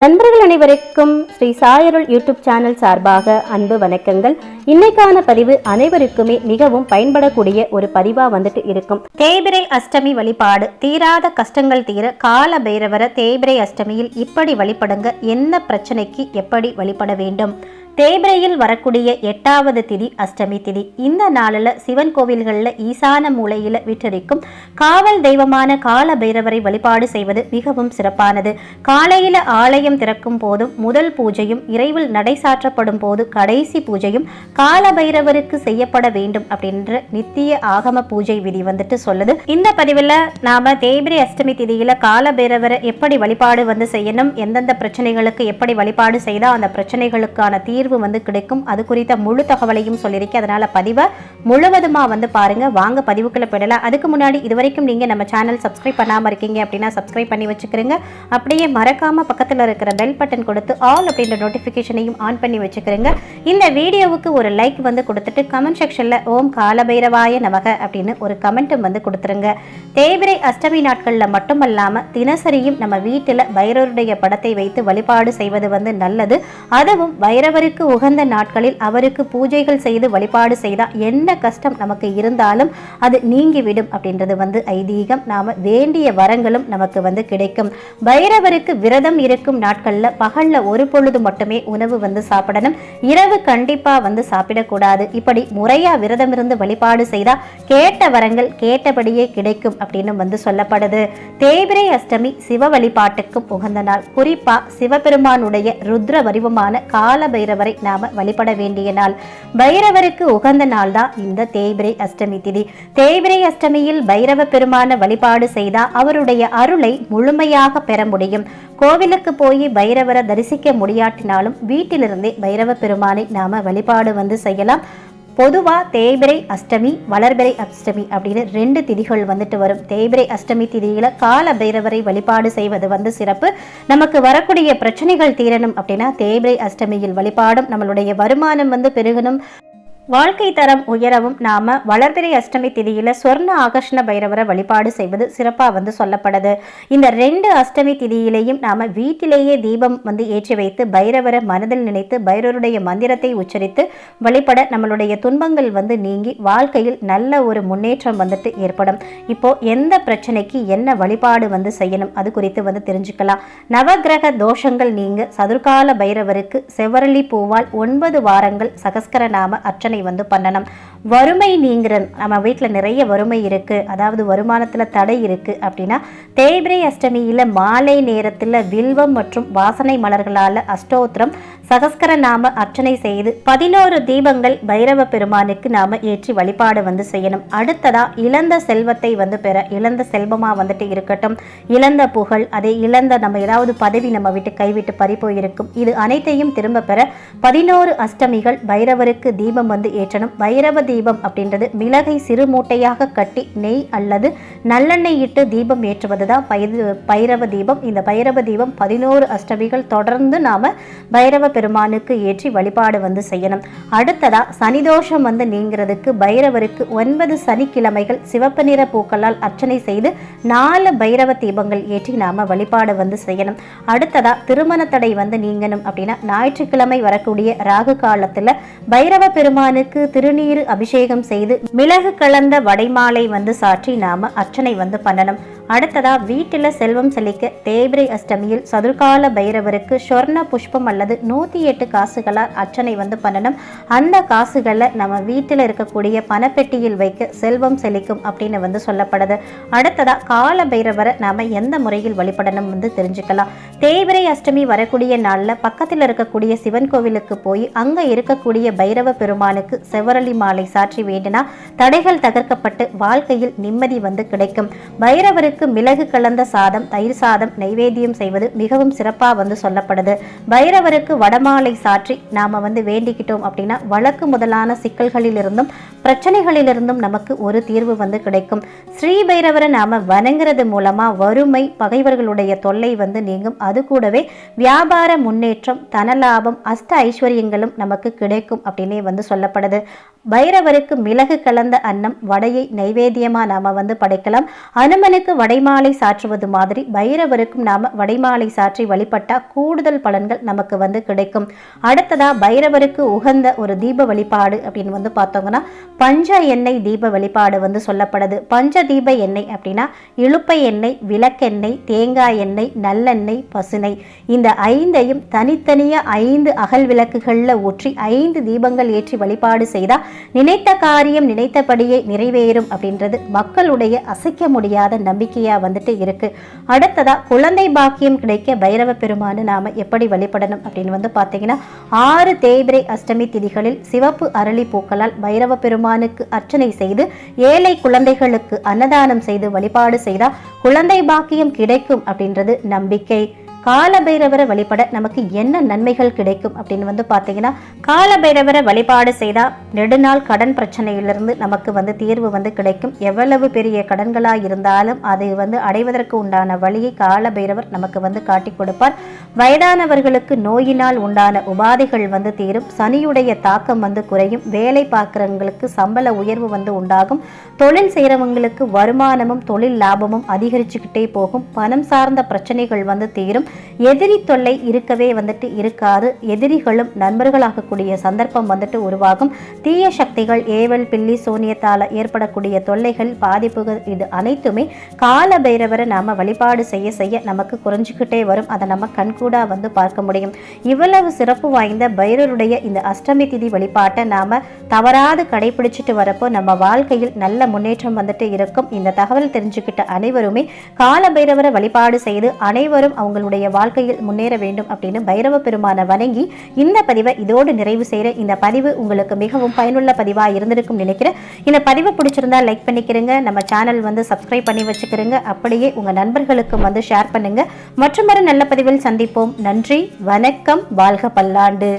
நண்பர்கள் அனைவருக்கும் Sri சாயருள் YouTube channel சார்பாக அன்பு வணக்கங்கள். இன்னைக்கான பதிவு அனைவருக்குமே மிகவும் பயன்படக்கூடிய ஒரு பதிவா வந்துட்டு இருக்கும். தேய்பிறை அஷ்டமி வழிபாடு. தீராத கஷ்டங்கள் தீர கால பைரவர தேய்பிறை அஷ்டமியில் இப்படி வழிபடுங்க. என்ன பிரச்சனைக்கு எப்படி வழிபட வேண்டும்? தேய்பிரையில் வரக்கூடிய 8வது திதி அஷ்டமி திதி. இந்த நாளில் சிவன் கோவில்களில் ஈசான மூலையில் விற்றிருக்கும் காவல் தெய்வமான கால பைரவரை வழிபாடு செய்வது மிகவும் சிறப்பானது. காலையில் ஆலயம் திறக்கும் போதும் முதல் பூஜையும், இறைவில் நடை சாற்றப்படும் போது கடைசி பூஜையும் கால பைரவருக்கு செய்யப்பட வேண்டும் அப்படின்ற நித்திய ஆகம பூஜை விதி வந்துட்டு சொல்லுது. இந்த பதிவில் நாம தேய்பிரை அஷ்டமி திதியில கால பைரவரை எப்படி வழிபாடு செய்யணும், எந்தெந்த பிரச்சனைகளுக்கு எப்படி வழிபாடு செய்தால் அந்த பிரச்சனைகளுக்கான தீர்வு கிடைக்கும், அது குறித்த முழு தகவலையும் சொல்லியிருக்கேன். அதனால பதிவை முழுவதுமா பாருங்க. வாங்க பதிவுக்குள்ள போயிடலாம். அதுக்கு முன்னாடி இதுவரைக்கும் நீங்க நம்ம சேனல் சப்ஸ்கிரைப் பண்ணாம இருக்கீங்க அப்படின்னா சப்ஸ்கிரைப் பண்ணி வச்சுக்கிறீங்க. அப்படியே மறக்காம பக்கத்துல இருக்கிற பெல் பட்டன் கொடுத்து ஆல் அப்படின்ற நோட்டிபிகேஷனையும் ஆன் பண்ணி வச்சுக்கிறீங்க. இந்த வீடியோவுக்கு ஒரு லைக் கொடுத்துட்டு கமெண்ட் செக்ஷன்ல ஓம் காலபைரவாய நமக அப்படின்னு ஒரு கமெண்ட்டும் கொடுத்துருங்க. தேய்பிரை அஷ்டமி நாட்கள்ல மட்டுமல்லாம தினசரியும் நம்ம வீட்டுல பைரவருடைய படத்தை வைத்து வழிபாடு செய்வது நல்லது. அதுவும் பைரவருக்கு உகந்த நாட்களில் அவருக்கு பூஜைகள் செய்து வழிபாடு செய்தா என்ன கஷ்டம் நமக்கு இருந்தாலும் அது நீங்கிவிடும் அப்படின்றது ஐதீகம். நாம வேண்டிய வரங்களும் நமக்கு கிடைக்கும். பைரவருக்கு விரதம் இருக்கும் நாட்கள்ல பகல்ல ஒரு பொழுது மட்டுமே உணவு சாப்பிடணும். இரவு கண்டிப்பா சாப்பிடக்கூடாது. இப்படி முறையா விரதம் இருந்து வழிபாடு செய்தா கேட்ட வரங்கள் கேட்டபடியே கிடைக்கும் அப்படின்னு சொல்லப்படுது. தேய்பிரை அஷ்டமி சிவ வழிபாட்டுக்கும் உகந்த நாள். குறிப்பா சிவபெருமானுடைய ருத்ர வடிவமான கால பைரவரை நாம வழிபட வேண்டிய நாள். பைரவருக்கு உகந்த நாள் தான் இந்த தேய்பிரை அஷ்டமி திதி. தேய்பிரை அஷ்டமியில் பைரவ பெருமான வழிபாடு செய்தா அவருடைய அருளை முழுமையாக பெற முடியும். கோவிலுக்கு போய் பைரவரை தரிசிக்க முடியாட்டினாலும் வீட்டிலிருந்தே பைரவ பெருமானை நாம வழிபாடு செய்யலாம். பொதுவா தேய்பிரை அஷ்டமி, வளர்பிறை அஷ்டமி அப்படின்னு 2 திதிகள் வரும். தேய்பிரை அஷ்டமி திதியில கால பைரவரை வழிபாடு செய்வது சிறப்பு. நமக்கு வரக்கூடிய பிரச்சனைகள் தீரணும் அப்படின்னா தேய்பிரை அஷ்டமியில் வழிபாடும், நம்மளுடைய வருமானம் பெருகணும், வாழ்க்கை தரம் உயரவும் நாம வளர்பிறை அஷ்டமி திதியில சொர்ண ஆகர்ஷண பைரவரை வழிபாடு செய்வது சிறப்பா சொல்லப்படுது. இந்த 2 அஷ்டமி திதியிலையும் நாம வீட்டிலேயே தீபம் ஏற்றி வைத்து பைரவரை மனதில் நினைத்து பைரவருடைய மந்திரத்தை உச்சரித்து வழிபட நம்மளுடைய துன்பங்கள் நீங்கி வாழ்க்கையில் நல்ல ஒரு முன்னேற்றம் ஏற்படும். இப்போ எந்த பிரச்சனைக்கு என்ன வழிபாடு செய்யணும் அது குறித்து தெரிஞ்சுக்கலாம். நவகிரக தோஷங்கள் நீங்க சதுர்கால பைரவருக்கு செவ்வரளி பூவால் 9 வாரங்கள் சகஸ்கர நாம அர்ச்சனை பண்ணணும். வறுமை நீங்கிற, நம்ம வீட்டில் நிறைய வறுமை இருக்கு, அதாவது வருமானத்தில் தடை இருக்கு அப்படின்னா தேய்பிரை அஷ்டமியில மாலை நேரத்தில் வில்வம் மற்றும் வாசனை மலர்களால் அஷ்டோத்திரம் சகஸ்கர நாம அர்ச்சனை செய்து 11 தீபங்கள் பைரவ பெருமானுக்கு நாம ஏற்றி வழிபாடு செய்யணும். அடுத்ததா இழந்த செல்வத்தை பெற, இழந்த செல்வமா இருக்கட்டும், இழந்த புகழ், அதே இழந்த நம்ம ஏதாவது பதவி நம்ம விட்டு கைவிட்டு பறிப்போயிருக்கும், இது அனைத்தையும் திரும்ப பெற 11 அஷ்டமிகள் பைரவருக்கு தீபம் ஏற்றணும். பைரவ தீபம் அப்படின்றது மிளகை சிறு மூட்டையாக கட்டி நெய் அல்லது நல்லெண்ணெய் இட்டு தீபம் ஏற்றுவதுதான் பைரவ தீபம். இந்த பைரவ தீபம் 11 அஷ்டமிகள் தொடர்ந்து நாம பைரவ பெருமானுக்கு ஏற்றி வழிபாடு செய்யணும். அடுத்ததா சனிதோஷம் நீங்கிறதுக்கு பைரவருக்கு 9 சனிக்கிழமைகள் சிவப்பு நிற பூக்களால் அர்ச்சனை செய்து 4 பைரவ தீபங்கள் ஏற்றி நாம வழிபாடு செய்யணும். அடுத்ததா திருமண தடை நீங்கணும் அப்படின்னா ஞாயிற்றுக்கிழமை வரக்கூடிய ராகு காலத்துல பைரவ பெருமானுக்கு திருநீர் அபிஷேகம் செய்து மிளகு கலந்த வடைமாலை சாற்றி நாம அர்ச்சனை பண்ணணும். அடுத்ததா வீட்டில் செல்வம் செழிக்க தேய்பிரை அஷ்டமியில் சதுர்கால பைரவருக்கு சொர்ண புஷ்பம் அல்லது 108 காசுகளால் அர்ச்சனை பண்ணணும். அந்த காசுகளை நம்ம வீட்டில் இருக்கக்கூடிய பணப்பெட்டியில் வைக்க செல்வம் செழிக்கும் அப்படின்னு சொல்லப்படுது. அடுத்ததா கால பைரவரை நாம எந்த முறையில் வழிபடணும் தெரிஞ்சுக்கலாம். தேய்பிரை அஷ்டமி வரக்கூடிய நாளில் பக்கத்தில் இருக்கக்கூடிய சிவன் கோவிலுக்கு போய் அங்க இருக்கக்கூடிய பைரவ பெருமானுக்கு செவ்வரளி மாலை சாற்றி வேண்டினா தடைகள் தகர்க்கப்பட்டு வாழ்க்கையில் நிம்மதி கிடைக்கும். பைரவருக்கு மிளகு கலந்த சாதம், தயிர் சாதம் நைவேத்தியம் செய்வது மிகவும் சிறப்பா சொல்லப்படுது. பைரவருக்கு வடமாலை சாற்றி நாம வேண்டிக்கிட்டோம் அப்படின்னா வழக்கு முதலான சிக்கல்களிலிருந்தும் பிரச்சனைகளிலிருந்தும் நமக்கு ஒரு தீர்வு கிடைக்கும். ஸ்ரீ பைரவரை நாம வணங்குறது மூலமா வறுமை, பகைவர்களுடைய தொல்லை நீங்கும். அது கூடவே வியாபார முன்னேற்றம், தனலாபம், அஷ்ட ஐஸ்வர்யங்களும் நமக்கு கிடைக்கும் அப்படின்னே சொல்லப்படுது. பைரவருக்கு மிளகு கலந்த அன்னம், வடையை நைவேத்தியமா நாம படைக்கலாம். அனுமனுக்கு வடைமாலை சாற்றுவது மாதிரி பைரவருக்கும் நாம வடைமாலை சாற்றி வழிபட்டா கூடுதல் பலன்கள் நமக்கு வந்து கிடைக்கும். அடுத்ததா பைரவருக்கு உகந்த ஒரு தீப வழிபாடு அப்படின்னு வந்து பார்த்தோங்கன்னா பஞ்ச எண்ணெய் தீப வழிபாடு வந்து சொல்லப்படுது. பஞ்ச தீப எண்ணெய் அப்படின்னா இழுப்பை எண்ணெய், விளக்கெண்ணெய், தேங்காய் எண்ணெய், நல்லெண்ணெய், பசுனை இந்த 5ஐயும் தனித்தனியா 5 அகல் விளக்குகள்ல ஊற்றி 5 தீபங்கள் ஏற்றி வழிபாடு செய்தா நினைத்த காரியம் நினைத்தபடியே நிறைவேறும் அப்படின்றது மக்களுடைய அசைக்க முடியாத நம்பிக்கையா வந்துட்டு இருக்கு. அடுத்ததா குழந்தை பாக்கியம் கிடைக்க பைரவ பெருமானு நாம எப்படி வழிபடணும் அப்படின்னு வந்து பார்த்தீங்கன்னா 6 தேய்பிரை அஷ்டமி திதிகளில் சிவப்பு அரளி பூக்களால் பைரவ பெருமானுக்கு அர்ச்சனை செய்து ஏழை குழந்தைகளுக்கு அன்னதானம் செய்து வழிபாடு செய்தா குழந்தை பாக்கியம் கிடைக்கும் அப்படின்றது நம்பிக்கை. காலபைரவரை வழிபட நமக்கு என்ன நன்மைகள் கிடைக்கும் அப்படின்னு வந்து பார்த்தீங்கன்னா காலபைரவரை வழிபாடு செய்தால் நெடுநாள் கடன் பிரச்சனையிலிருந்து நமக்கு வந்து தீர்வு வந்து கிடைக்கும். எவ்வளவு பெரிய கடன்களாக இருந்தாலும் அதை வந்து அடைவதற்கு உண்டான வழியை காலபைரவர் நமக்கு வந்து காட்டி கொடுப்பார். வயதானவர்களுக்கு நோயினால் உண்டான உபாதைகள் வந்து தீரும். சனியுடைய தாக்கம் வந்து குறையும். வேலை பார்க்குறவங்களுக்கு சம்பள உயர்வு வந்து உண்டாகும். தொழில் செய்கிறவங்களுக்கு வருமானமும் தொழில் லாபமும் அதிகரிச்சுக்கிட்டே போகும். பணம் சார்ந்த பிரச்சனைகள் வந்து தீரும். எதிரி தொல்லை இருக்கவே வந்துட்டு இருக்காது. எதிரிகளும் நண்பர்களாகக்கூடிய சந்தர்ப்பம் வந்துட்டு உருவாகும். தீய சக்திகள், ஏவல், பில்லி, சூனியத்தால ஏற்படக்கூடிய தொல்லைகள், பாதிப்புகள் இது அனைத்துமே கால பைரவரை நாம வழிபாடு செய்ய செய்ய நமக்கு குறைஞ்சிக்கிட்டே வரும். அதை நம்ம கண்கூடா வந்து பார்க்க முடியும். இவ்வளவு சிறப்பு வாய்ந்த பைரவருடைய இந்த அஷ்டமி திதி வழிபாட்டை நாம தவறாது கடைபிடிச்சிட்டு வரப்போ நம்ம வாழ்க்கையில் நல்ல முன்னேற்றம் வந்துட்டு இருக்கும். இந்த தகவல் தெரிஞ்சுக்கிட்ட அனைவருமே கால பைரவரை வழிபாடு செய்து அனைவரும் அவங்களுடைய வாழ்க்கையில் முன்னேற வேண்டும் அப்படின்னு பைரவ பெருமானை வணங்கி இந்த பதிவை இதோடு நிறைவு செய்கிற. இந்த பதிவு உங்களுக்கு மிகவும் பயனுள்ள பதிவா இருந்திருக்கும் நினைக்கிறேன். இந்த பதிவை பிடிச்சிருந்தா லைக் பண்ணிக்கிறங்க. நம்ம சேனல் வந்து சப்ஸ்கிரைப் பண்ணி வச்சுக்கிறங்க. அப்படியே உங்க நண்பர்களுக்கும் வந்து ஷேர் பண்ணுங்க. மற்றொரு நல்ல பதிவில் சந்திப்போம். நன்றி, வணக்கம், வாழ்க பல்லாண்டு.